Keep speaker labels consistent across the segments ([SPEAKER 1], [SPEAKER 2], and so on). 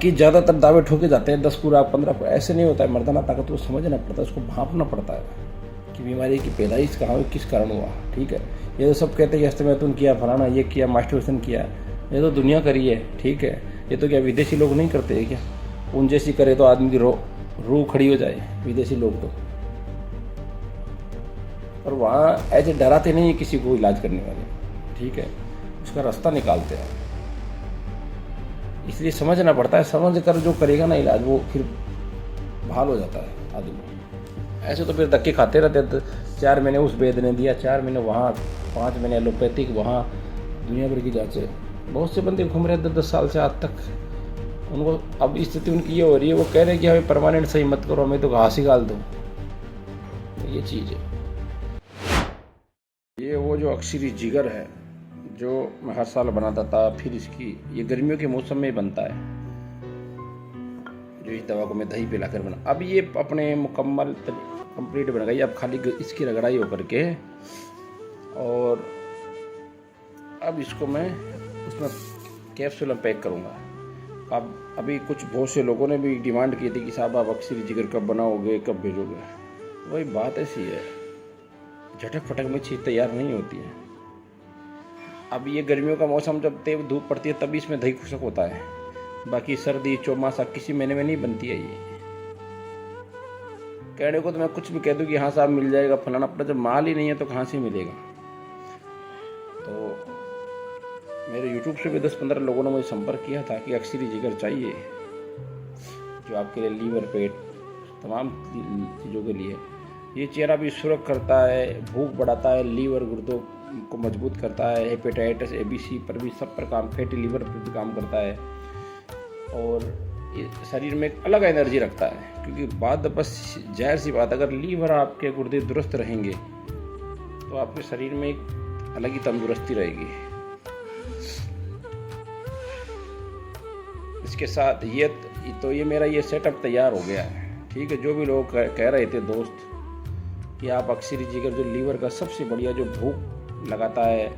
[SPEAKER 1] बाकी ज़्यादातर दावे ठोके जाते हैं 10 पूरा 15 पूरा, ऐसे नहीं होता है। मर्दाना ताकत को समझना पड़ता है, उसको भांपना पड़ता है कि बीमारी की पैदाइश कहाँ हुई, किस कारण हुआ। ठीक है, ये तो सब कहते हैं कि अस्तमैथुन किया, फलाना ये किया, मास्टरबेशन किया, ये तो दुनिया करी है। ठीक है, ये तो क्या विदेशी लोग नहीं करते हैं क्या? उन जैसी करे तो आदमी की रूह खड़ी हो जाए, विदेशी लोग तो। और वहाँ ऐसे डराते नहीं है किसी को इलाज करने वाले। ठीक है, उसका रास्ता निकालते हैं। इसलिए समझना पड़ता है, समझ कर जो करेगा ना इलाज, वो फिर बहाल हो जाता है आदमी। ऐसे तो फिर धक्के खाते रहते, 4 महीने उस वैद्य ने दिया, 4 महीने वहाँ, 5 महीने एलोपैथिक वहाँ, दुनिया भर की जाँचें। बहुत से बंदे घूम रहे 10-10 साल से आज तक। उनको अब स्थिति उनकी ये हो रही है, वो कह रहे हैं कि हमें परमानेंट सही मत करो, हमें तो घास ही गाल दो। ये चीज़ है। ये वो जो अक्सरी जिगर है जो मैं हर साल बनाता था, फिर इसकी ये गर्मियों के मौसम में बनता है, जो इस दवा को मैं दही पिलाकर बना। अब ये अपने मुकम्मल कंप्लीट बन गई। अब खाली इसकी रगड़ाई होकर के, और अब इसको मैं उसमें कैप्सूल में पैक करूँगा। अब अभी कुछ बहुत से लोगों ने भी डिमांड की थी कि साहब आप अक्सरी जिगर कब बनाओगे, कब भेजोगे। वही बात ऐसी है, झटक फटक में चीज़ तैयार नहीं होती है। अब ये गर्मियों का मौसम, जब तेज धूप पड़ती है तभी इसमें दही खुशक होता है। बाकी सर्दी चौमासा किसी महीने में नहीं बनती है ये। कहने को तो मैं कुछ भी कह दूँ कि हाँ साहब मिल जाएगा फलाना, अपना जब माल ही नहीं है तो कहाँ से मिलेगा। तो मेरे यूट्यूब से भी 10-15 लोगों ने मुझे संपर्क किया था कि अक्सरी जिगर चाहिए, जो आपके लिए लीवर, पेट, तमाम चीज़ों के लिए। ये चेहरा भी सुरख करता है, भूख बढ़ाता है, लीवर गुर्दों को मजबूत करता है, हेपेटाइटिस ABC पर भी, सब पर काम, फैटी लीवर पर भी काम करता है। और ये शरीर में एक अलग एनर्जी रखता है, क्योंकि बात बस जाहिर सी बात, अगर लीवर आपके गुर्दे दुरुस्त रहेंगे तो आपके शरीर में एक अलग ही तंदुरुस्ती रहेगी। इसके साथ ये मेरा ये सेटअप तैयार हो गया है। ठीक है, जो भी लोग कह रहे थे दोस्त कि आप अक्सरी जिगर, जो लीवर का सबसे बढ़िया, जो भूख लगाता है,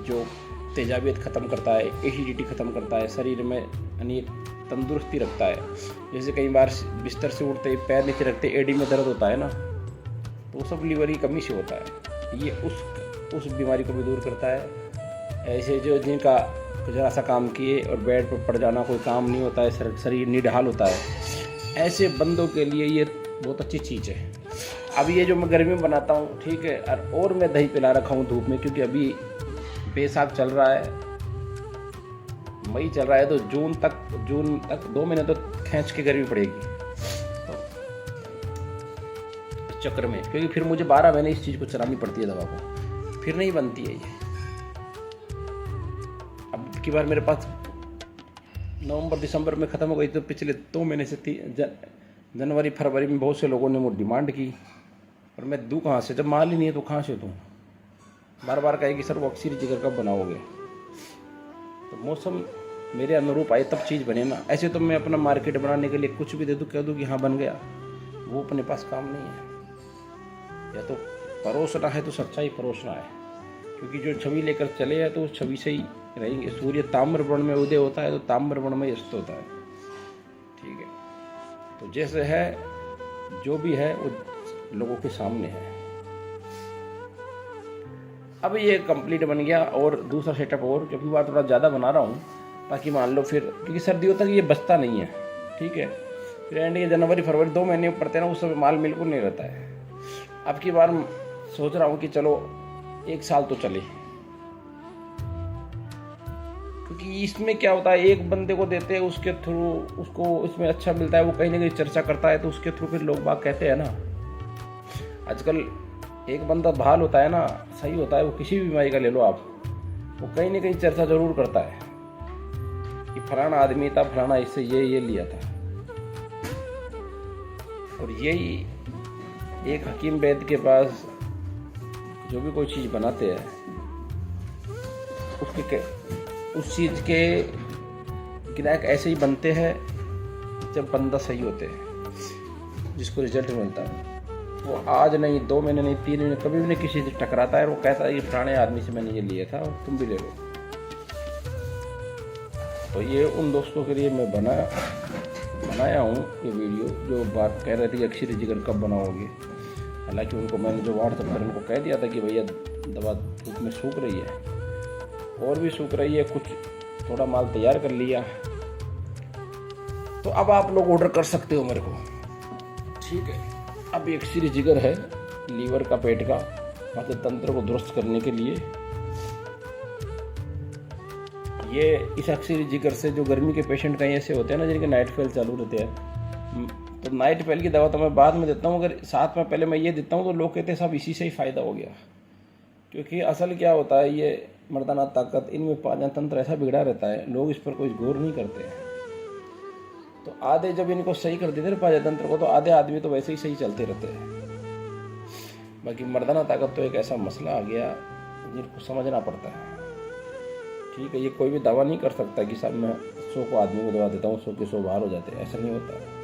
[SPEAKER 1] जो तेजाबियत ख़त्म करता है, एसिडिटी ख़त्म करता है, शरीर में यानी तंदुरुस्ती रखता है। जैसे कई बार बिस्तर से उठते पैर नीचे रखते एडी में दर्द होता है ना, तो वो सब लीवर की कमी से होता है। ये उस बीमारी को भी दूर करता है। ऐसे जो जिनका जरा सा काम किए और बेड पर पड़ जाना, कोई काम नहीं होता है, शरीर निढाल होता है, ऐसे बंदों के लिए ये बहुत अच्छी चीज़ है। अब ये जो मैं गर्मी में बनाता हूँ, ठीक है, और मैं दही पिला रखा हूँ धूप में, क्योंकि अभी बैसाख चल रहा है, मई चल रहा है, तो जून तक 2 महीने तो खींच के गर्मी पड़ेगी। तो इस चक्कर में, क्योंकि फिर मुझे 12 महीने इस चीज़ को चलानी पड़ती है दवा को, फिर नहीं बनती है ये। अब की बार मेरे पास नवंबर दिसंबर में ख़त्म हो गई, तो पिछले 2 महीने से जनवरी फरवरी में बहुत से लोगों ने वो डिमांड की, और मैं दूँ कहाँ से, जब माल ही नहीं है तो कहाँ से दूँ। बार बार कहे कि सर वो अक्सरी जिगर कब बनाओगे। तो मौसम मेरे अनुरूप आए तब चीज़ बने ना। ऐसे तो मैं अपना मार्केट बनाने के लिए कुछ भी दे दूँ, कह दूँ कि हाँ बन गया, वो अपने पास काम नहीं है। या तो परोसना है तो सच्चाई परोसना है, क्योंकि जो छवि लेकर चले हैं तो उस छवि से ही रहेंगे। सूर्य ताम्र वर्ण में उदय होता है तो ताम्र वर्ण में अस्त होता है। ठीक है, तो जैसे है, जो भी है वो लोगों के सामने है। अब ये कंप्लीट बन गया, और दूसरा सेटअप, और क्योंकि बार थोड़ा ज़्यादा बना रहा हूँ, ताकि मान लो फिर, क्योंकि सर्दियों तक ये बचता नहीं है। ठीक है, फिर एंड ये जनवरी फरवरी 2 महीने पड़ते हैं ना, उस समय माल बिल्कुल नहीं रहता है। अब की बार सोच रहा हूँ कि चलो 1 साल तो चले, क्योंकि इसमें क्या होता है, एक बंदे को देते हैं, उसके थ्रू उसको इसमें अच्छा मिलता है, वो कहीं ना कहीं चर्चा करता है, तो उसके थ्रू फिर लोग बाग कहते हैं ना। आजकल एक बंदा बहाल होता है ना, सही होता है, वो किसी भी बीमारी का ले लो आप, वो कहीं ना कहीं चर्चा जरूर करता है कि फलाना आदमी था, फलाना इससे ये लिया था। और यही एक हकीम वैद्य के पास जो भी कोई चीज़ बनाते हैं, उस चीज़ के ग्राहक ऐसे ही बनते हैं जब बंदा सही होते हैं, जिसको रिजल्ट मिलता है। वो आज नहीं, 2 महीने नहीं, 3 महीने, कभी भी नहीं किसी से टकराता है, और वो कहता है कि पुराने आदमी से मैंने ये लिया था और तुम भी ले लो। तो ये उन दोस्तों के लिए मैं बनाया हूँ ये वीडियो, जो बात कह रहे थे कि अक्सर जिगर कब बनाओगे। हालांकि उनको मैंने जो व्हाट्सएप पर उनको कह दिया था कि भैया दवा धूप में सूख रही है और भी सूख रही है, कुछ थोड़ा माल तैयार कर लिया, तो अब आप लोग ऑर्डर कर सकते हो मेरे को, ठीक है। अब एक अक्सर जिगर है लीवर का, पेट का मतलब तंत्र को दुरुस्त करने के लिए। ये इस अक्सर जिगर से जो गर्मी के पेशेंट कहीं ऐसे होते हैं ना जिनके नाइट फेल चालू रहते हैं, तो नाइट फेल की दवा तो मैं बाद में देता हूँ, अगर साथ में पहले मैं ये देता हूँ तो लोग कहते हैं साहब इसी से ही फ़ायदा हो गया। क्योंकि असल क्या होता है, ये मर्दाना ताकत, इनमें पाचन तंत्र ऐसा बिगड़ा रहता है, लोग इस पर कोई गौर नहीं करते हैं। तो आधे जब इनको सही कर देते हैं पाचन तंत्र को, तो आधे आदमी तो वैसे ही सही चलते रहते हैं। बाकी मर्दाना ताकत तो एक ऐसा मसला आ गया जिनको समझना पड़ता है, ठीक है। ये कोई भी दवा नहीं कर सकता कि साहब मैं 100 को आदमी को दवा देता हूँ 100 के 100 बाहर हो जाते हैं, ऐसा नहीं होता।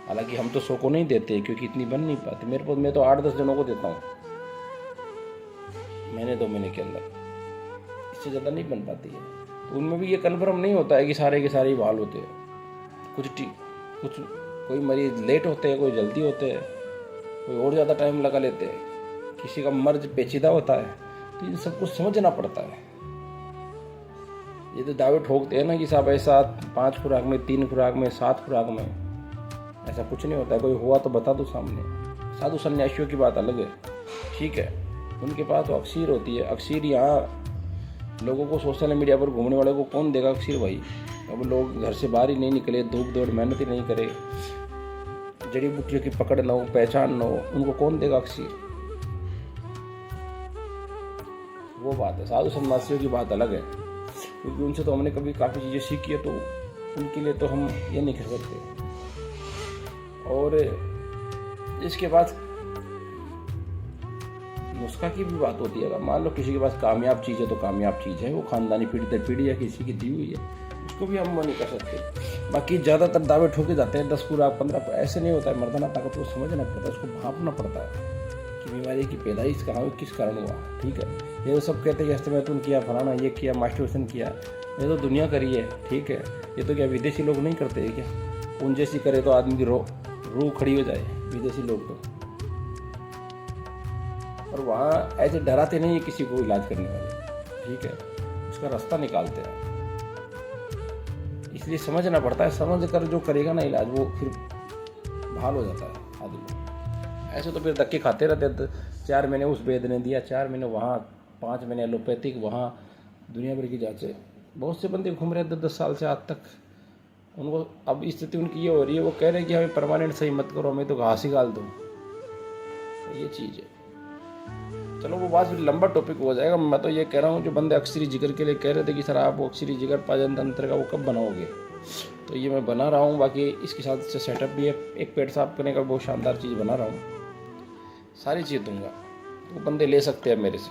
[SPEAKER 1] हालांकि हम तो 100 को नहीं देते क्योंकि इतनी बन नहीं पाती मेरे पास, मैं तो 8-10 जनों को देता हूँ महीने 2 महीने के अंदर, इससे ज़्यादा नहीं बन पाती है। तो उनमें भी ये कन्फर्म नहीं होता है कि सारे के सारे ही बहाल होते हैं। कुछ कोई मरीज लेट होते हैं, कोई जल्दी होते हैं, कोई और ज़्यादा टाइम लगा लेते हैं, किसी का मर्ज पेचीदा होता है। तो ये सब कुछ समझना पड़ता है। ये तो दावे ठोकते हैं ना कि साहब ऐसा 5 खुराक में, 3 खुराक में, 7 खुराक में, ऐसा कुछ नहीं होता है। कोई हुआ तो बता दो सामने। साधु सन्यासियों की बात अलग है, ठीक है, उनके पास तो अक्सर होती है। अक्सर यहाँ लोगों को सोशल मीडिया पर घूमने वाले को कौन देगा अक्सर भाई। अब लोग घर से बाहर ही नहीं निकले, धूप दौड़ मेहनत ही नहीं करे, जड़ी बूटियों की पकड़ न हो, पहचान न हो, उनको कौन देगा अक्सर। वो बात है। साधु सन्यासियों की बात अलग है, क्योंकि उनसे तो हमने कभी काफ़ी चीज़ें सीखी है, तो उनके लिए तो हम ये नहीं कर सकते। और इसके बाद नुस्खा की भी बात होती है। अगर मान लो किसी के पास कामयाब चीज़ है तो कामयाब चीज़ है, वो खानदानी पीढ़ी दर पीढ़ी या किसी की दी हुई है, उसको भी हम वो नहीं कर सकते। बाकी ज़्यादातर दावे ठोके जाते हैं 10 खुराक 15, ऐसे नहीं होता है। मर्दाना ताकत को समझना पड़ता है, उसको भांपना पड़ता है कि बीमारी की पैदाइश कहाँ हुई, किस कारण हुआ, ठीक है। ये तो सब कहते हैं कि हस्तमैथुन किया, फलाना ये किया, मास्टरबेशन किया, ये तो दुनिया करी है, ठीक है। ये तो क्या विदेशी लोग नहीं करते हैं क्या? उन जैसी करे तो आदमी की रूह खड़ी हो जाए विदेशी लोग तो। और वहाँ ऐसे डराते नहीं है किसी को इलाज करने वाले, ठीक है, उसका रास्ता निकालते हैं। इसलिए समझना पड़ता है, समझ कर जो करेगा ना इलाज, वो फिर बहाल हो जाता है आदमी। ऐसे तो फिर धक्के खाते रहते, 4 महीने उस वैद्य ने दिया, 4 महीने वहाँ, 5 महीने एलोपैथिक, वहाँ दुनिया भर की जाँचें। बहुत से बंदे घूम रहे हैं 10 साल से आज तक। उनको अब स्थिति उनकी ये हो रही है, वो कह रहे हैं कि हमें परमानेंट सही मत करो, हमें तो घास ही गाल दो। ये चीज़ है। चलो वो बात फिर लंबा टॉपिक हो जाएगा। मैं तो ये कह रहा हूँ, जो बंदे अक्सरी जिगर के लिए कह रहे थे कि सर आप वो अक्सरी जिगर पाचन तंत्र का वो कब बनाओगे, तो ये मैं बना रहा हूँ। बाकी इसके साथ से सेटअप भी है, एक पेट साफ करने का बहुत शानदार चीज़ बना रहा हूँ, सारी चीज़ दूंगा, तो बंदे ले सकते हैं मेरे से।